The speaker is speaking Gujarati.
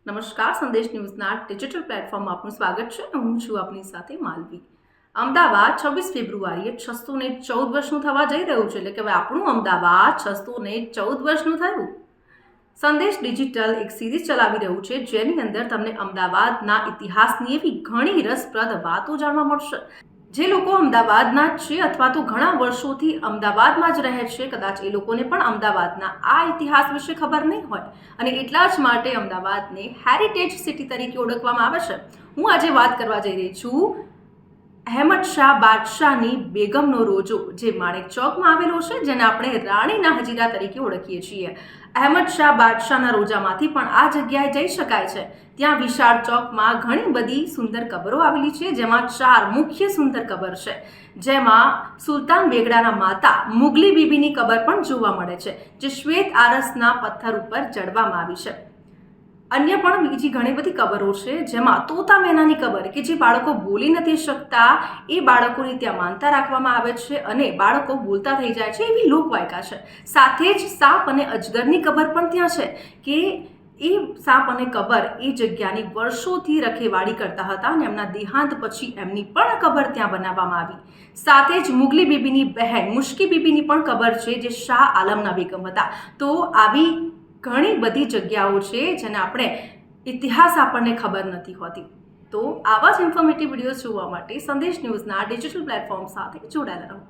નમસ્કાર, સંદેશ ન્યૂઝના ડિજિટલ પ્લેટફોર્મમાં આપનું સ્વાગત છે. હું છું આપની સાથે માલવી. અમદાવાદ 26 ફેબ્રુઆરીએ 614 વર્ષનું થવા જઈ રહ્યું છે. એટલે કે હવે આપણું અમદાવાદ 614 વર્ષનું થયું. સંદેશ ડિજિટલ એક સિરીઝ ચલાવી રહ્યું છે, જેની અંદર તમને અમદાવાદના ઇતિહાસની એવી ઘણી રસપ્રદ વાતો જાણવા મળશે. જે લોકો અમદાવાદના જ છે અથવા તો ઘણા વર્ષોથી અમદાવાદમાં જ રહે છે, કદાચ એ લોકોને પણ અમદાવાદના આ ઇતિહાસ વિશે ખબર નહીં હોય અને એટલા જ માટે અમદાવાદને હેરિટેજ સિટી તરીકે ઓળખવામાં આવે છે. હું આજે વાત કરવા જઈ રહી છું અહેમદ શાહ બાદશાહની બેગમનો રોજો, જે માણેક ચોકમાં આવેલો છે, જેને આપણે રાણીના હજીરા તરીકે ઓળખીએ છીએ. અહેમદ શાહ બાદશાહના રોજામાંથી પણ આ જગ્યાએ જઈ શકાય છે. ત્યાં વિશાળ ચોકમાં ઘણી બધી સુંદર કબરો આવેલી છે, જેમાં 4 મુખ્ય સુંદર કબર છે, જેમાં સુલતાન બેગડાના માતા મુગલી બીબીની કબર પણ જોવા મળે છે, જે શ્વેત આરસના પથ્થર ઉપર જડવામાં આવી છે. અન્ય પણ બીજી ઘણી બધી કબરો છે, જેમાં તોતા મેનાની કબર, કે જે બાળકો બોલી નથી શકતા એ બાળકોની ત્યાં માનતા રાખવામાં આવે છે અને બાળકો બોલતા થઈ જાય છે, એવી લોકવાયકા છે. સાથે જ સાપ અને અજગરની કબર પણ ત્યાં છે, કે એ સાપ અને કબર એ જગ્યાની વર્ષોથી રખેવાળી કરતા હતા અને એમના દેહાંત પછી એમની પણ કબર ત્યાં બનાવવામાં આવી. સાથે જ મુગલી બીબીની બહેન મુશ્કી બીબીની પણ કબર છે, જે શાહ આલમના બેગમ હતા. તો આવી ઘણી બધી જગ્યાઓ છે જેને આપણે ઇતિહાસ આપણને ખબર નથી હોતી. તો આવા જ ઇન્ફોર્મેટિવ વિડીયોઝ જોવા માટે સંદેશ ન્યૂઝના ડિજિટલ પ્લેટફોર્મ સાથે જોડાયેલા રહો.